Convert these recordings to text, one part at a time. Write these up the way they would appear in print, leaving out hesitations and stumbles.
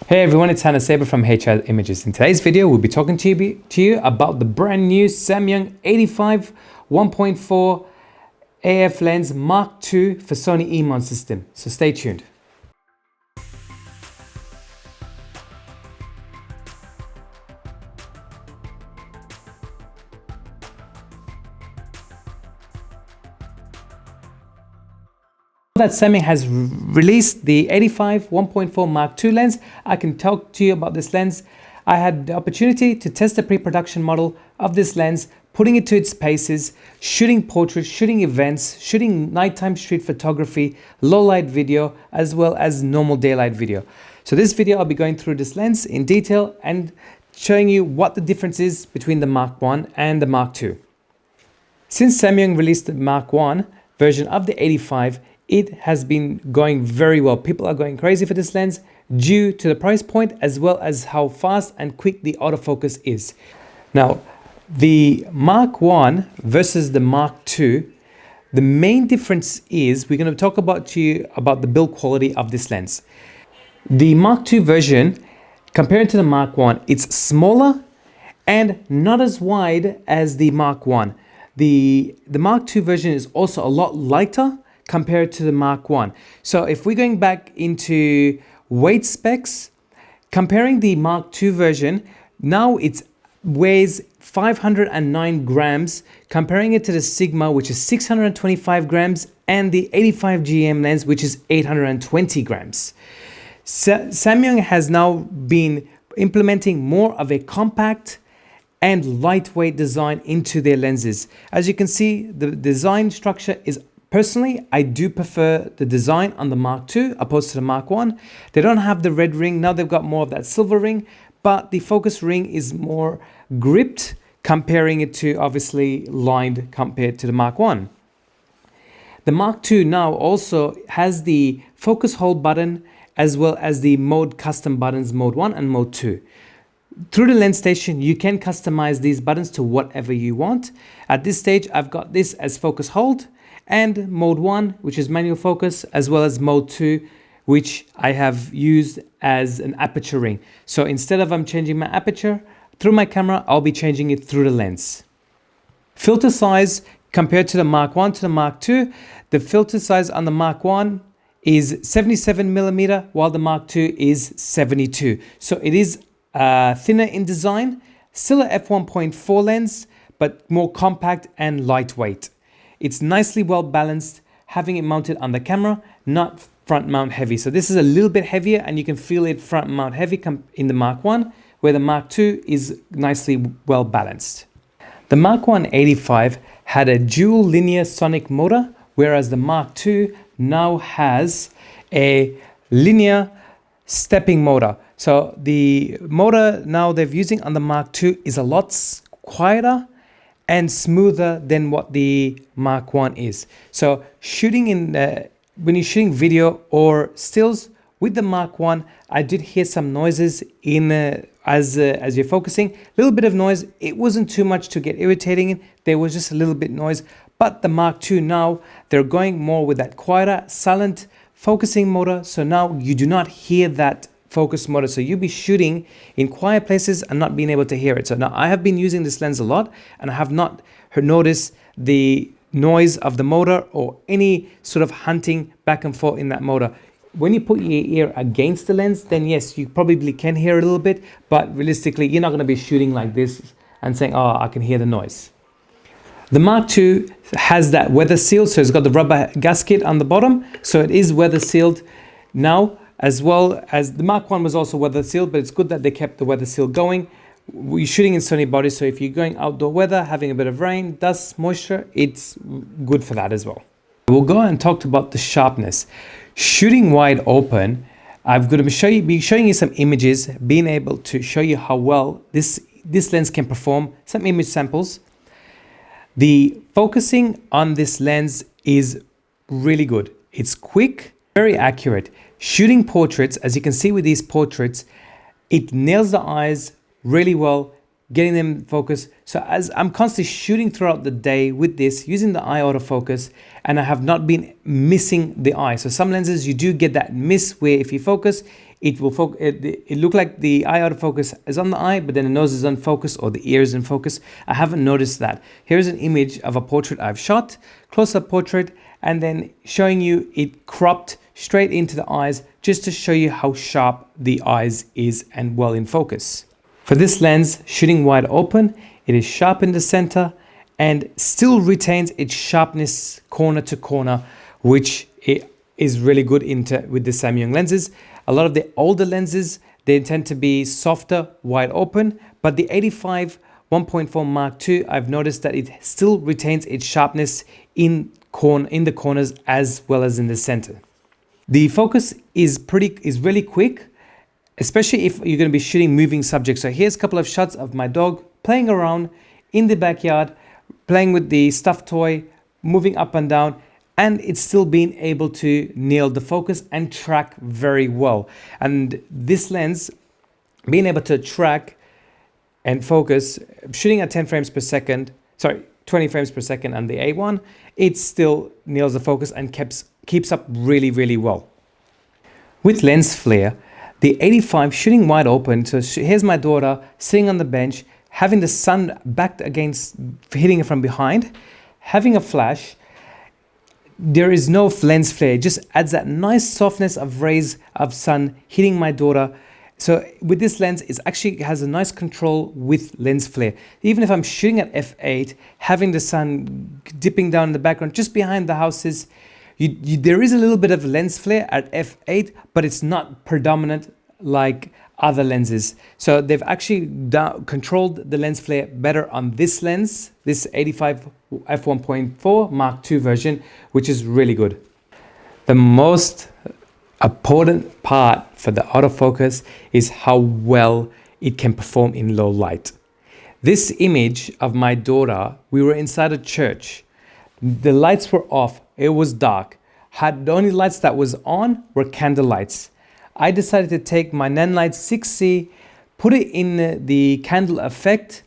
Hey everyone, it's Hannah Saber from HR Images. In today's video, we'll be talking to you about the brand new Samyang AF 1.4 AF lens Mark II for Sony E-mount system. So stay tuned. That Samyang has released the 85 1.4 Mark II lens. I can talk to you about this lens. I had the opportunity to test the pre-production model of this lens, putting it to its paces, shooting portraits, shooting events, shooting nighttime street photography, low light video, as well as normal daylight video. So this video, I'll be going through this lens in detail and showing you what the difference is between the Mark I and the Mark II. Since Samyang released the Mark I version of the 85, it has been going very well. People are going crazy for this lens due to the price point as well as how fast and quick the autofocus is. Now, the Mark I versus the Mark II, the main difference is we're going to talk about the build quality of this lens. The Mark II version, compared to the Mark I, it's smaller and not as wide as the Mark I. The Mark II version is also a lot lighter compared to the Mark I. So if we're going back into weight specs, comparing the Mark II version, now it weighs 509 grams, comparing it to the Sigma, which is 625 grams, and the 85 GM lens, which is 820 grams. Samyang has now been implementing more of a compact and lightweight design into their lenses. As you can see, the design structure is personally, I do prefer the design on the Mark II opposed to the Mark I. They don't have the red ring. Now they've got more of that silver ring, but the focus ring is more gripped, comparing it to obviously lined compared to the Mark I. The Mark II now also has the focus hold button as well as the mode custom buttons, mode 1 and mode 2. Through the lens station, you can customize these buttons to whatever you want. At this stage, I've got this as focus hold, and mode 1, which is manual focus, as well as mode 2, which I have used as an aperture ring. So instead of I'm changing my aperture through my camera, I'll be changing it through the lens. Filter size compared to the Mark I to the Mark II, the filter size on the Mark I is 77 millimeter, while the Mark II is 72. So it is thinner in design, still a f1.4 lens, but more compact and lightweight. It's nicely well balanced, having it mounted on the camera, not front mount heavy. So this is a little bit heavier and you can feel it front mount heavy in the Mark I, where the Mark II is nicely well balanced. The Mark I 85 had a dual linear sonic motor, whereas the Mark II now has a linear stepping motor. So the motor now they're using on the Mark II is a lot quieter and smoother than what the Mark I is. So shooting when you're shooting video or stills with the Mark I did hear some noises as you're focusing. A little bit of noise. It wasn't too much to get irritating. There was just a little bit noise. But the Mark II now, they're going more with that quieter, silent focusing motor. So now you do not hear that focus motor, so you'll be shooting in quiet places and not being able to hear it. So now I have been using this lens a lot and I have not noticed the noise of the motor or any sort of hunting back and forth in that motor. When you put your ear against the lens, then yes, you probably can hear a little bit, but realistically you're not going to be shooting like this and saying, oh, I can hear the noise. The Mark II has that weather sealed, so it's got the rubber gasket on the bottom, so it is weather sealed now. As well as the Mark I was also weather sealed, but it's good that they kept the weather seal going. We're shooting in Sony bodies, so if you're going outdoor weather, having a bit of rain, dust, moisture, it's good for that as well. We'll go and talk about the sharpness. Shooting wide open, I'm going to be showing you some images, being able to show you how well this lens can perform, some image samples. The focusing on this lens is really good. It's quick, very accurate. Shooting portraits, as you can see with these portraits, it nails the eyes really well, getting them focused. So as I'm constantly shooting throughout the day with this, using the eye autofocus, and I have not been missing the eye. So some lenses, you do get that miss where if you focus, it will focus. It look like the eye autofocus is on the eye, but then the nose is on focus or the ear is in focus. I haven't noticed that. Here's an image of a portrait I've shot, close-up portrait, and then showing you it cropped straight into the eyes just to show you how sharp the eyes is and well in focus. For this lens, shooting wide open, it is sharp in the center and still retains its sharpness corner to corner, which is really good with the Samyang lenses. A lot of the older lenses, they tend to be softer, wide open, but the 85 1.4 Mark II, I've noticed that it still retains its sharpness in the corners as well as in the center. The focus is really quick, especially if you're going to be shooting moving subjects. So here's a couple of shots of my dog playing around in the backyard, playing with the stuffed toy, moving up and down, and it's still being able to nail the focus and track very well. And this lens, being able to track and focus, shooting at 10 frames per second, 20 frames per second on the A1, it still nails the focus and keeps up really, really well. With lens flare, the 85 shooting wide open, so here's my daughter sitting on the bench, having the sun backed against, hitting it from behind, having a flash. There is no lens flare, it just adds that nice softness of rays of sun hitting my daughter. So with this lens, it actually has a nice control with lens flare. Even if I'm shooting at f8, having the sun dipping down in the background just behind the houses, there is a little bit of lens flare at f8, but it's not predominant like other lenses. So they've actually controlled the lens flare better on this lens, this 85 f1.4 Mark II version, which is really good. The most important part for the autofocus is how well it can perform in low light. This image of my daughter, we were inside a church. The lights were off, it was dark. The only lights that was on were candle lights. I decided to take my Nanlite 6C, put it in the candle effect,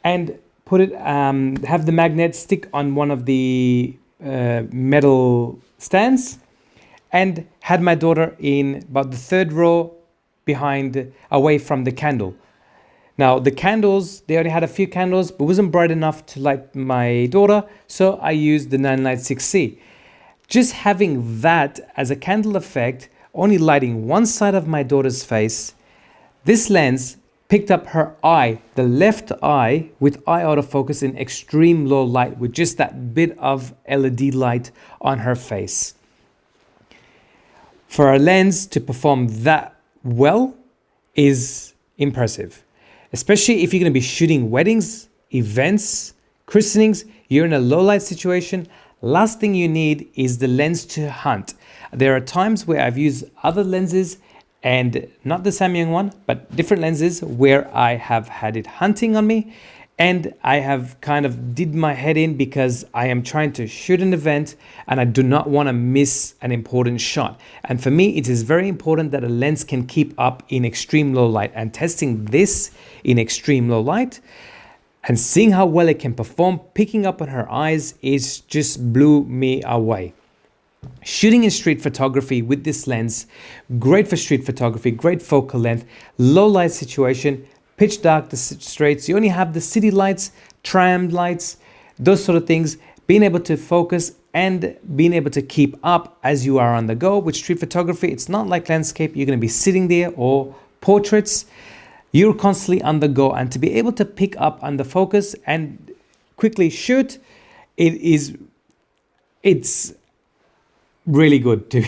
and put it have the magnet stick on one of the metal stands, and had my daughter in about the third row behind, away from the candle. Now the candles, they only had a few candles, but wasn't bright enough to light my daughter, so I used the Nanlite 6C. Just having that as a candle effect, only lighting one side of my daughter's face, this lens picked up her eye, the left eye, with eye autofocus in extreme low light with just that bit of LED light on her face. For a lens to perform that well is impressive, especially if you're going to be shooting weddings, events, christenings, you're in a low light situation. Last thing you need is the lens to hunt. There are times where I've used other lenses, and not the Samyang one, but different lenses where I have had it hunting on me, and I have kind of did my head in because I am trying to shoot an event and I do not want to miss an important shot. And for me, it is very important that a lens can keep up in extreme low light, and testing this in extreme low light and seeing how well it can perform, picking up on her eyes, is just blew me away. Shooting in street photography with this lens, great for street photography, great focal length, low light situation, pitch dark the streets, you only have the city lights, tram lights, those sort of things, being able to focus and being able to keep up as you are on the go. With street photography, it's not like landscape, you're going to be sitting there, or portraits, you're constantly on the go, and to be able to pick up on the focus and quickly shoot, it's really good to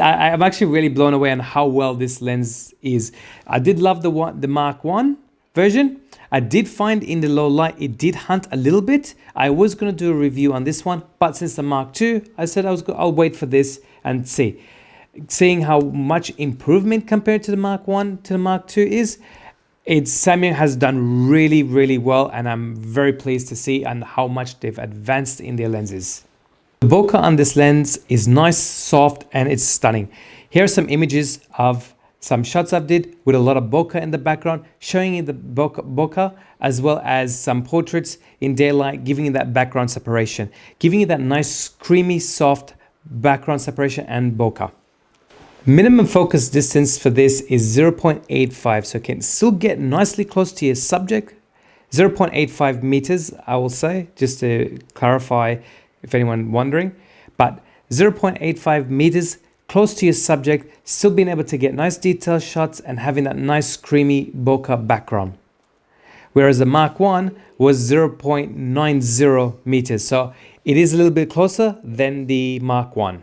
I'm actually really blown away on how well this lens is. I did love the Mark I version. I did find in the low light it did hunt a little bit. I was going to do a review on this one, but since the Mark II, I said I'll wait for this and see. Seeing how much improvement compared to the Mark I to the Mark II is, Samyang has done really, really well, and I'm very pleased to see and how much they've advanced in their lenses. The bokeh on this lens is nice, soft, and it's stunning. Here are some images of some shots I've did with a lot of bokeh in the background, showing you the bokeh, as well as some portraits in daylight, giving you that background separation, giving you that nice, creamy, soft background separation and bokeh. Minimum focus distance for this is 0.85, so it can still get nicely close to your subject. 0.85 meters, I will say, just to clarify if anyone wondering, but 0.85 meters close to your subject, still being able to get nice detail shots and having that nice creamy bokeh background. Whereas the Mark I was 0.90 meters, so it is a little bit closer than the Mark I.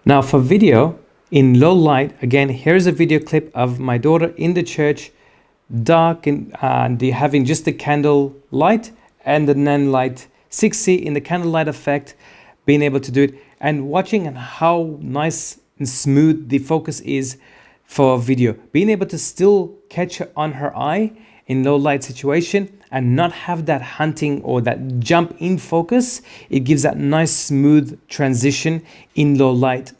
Now for video, in low light, again, here's a video clip of my daughter in the church, dark and having just the candle light and the nan light 6C in the candlelight effect, being able to do it and watching and how nice and smooth the focus is for video. Being able to still catch on her eye in low light situation and not have that hunting or that jump in focus. It gives that nice smooth transition in low light.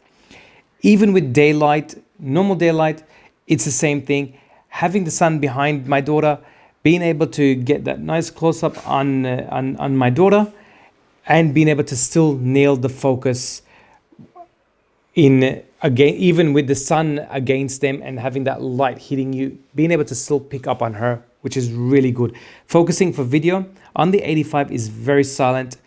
Even with daylight, normal daylight, it's the same thing. Having the sun behind my daughter, being able to get that nice close-up on my daughter and being able to still nail the focus in, again, even with the sun against them and having that light hitting you, being able to still pick up on her, which is really good. Focusing for video on the 85 is very silent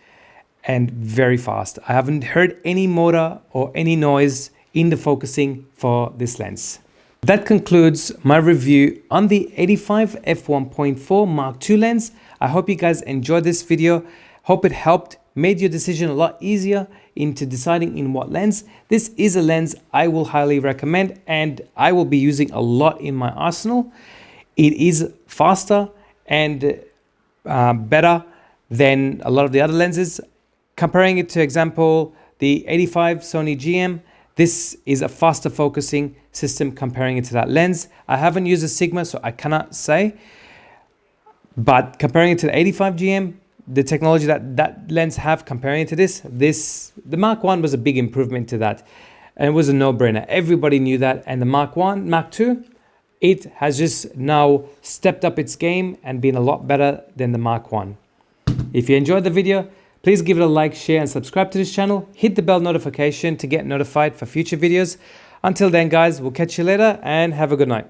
and very fast. I haven't heard any motor or any noise in the focusing for this lens. That concludes my review on the 85 f1.4 Mark II lens. I hope you guys enjoyed this video. Hope it helped, made your decision a lot easier into deciding in what lens. This is a lens I will highly recommend and I will be using a lot in my arsenal. It is faster and better than a lot of the other lenses. Comparing it to example, the 85 Sony GM, this is a faster focusing system comparing it to that lens. I haven't used a Sigma, so I cannot say. But comparing it to the 85 GM, the technology that lens have, comparing it to this, the Mark I was a big improvement to that. And it was a no-brainer. Everybody knew that. And the Mark II, it has just now stepped up its game and been a lot better than the Mark I. If you enjoyed the video, please give it a like, share, and subscribe to this channel. Hit the bell notification to get notified for future videos. Until then, guys, we'll catch you later and have a good night.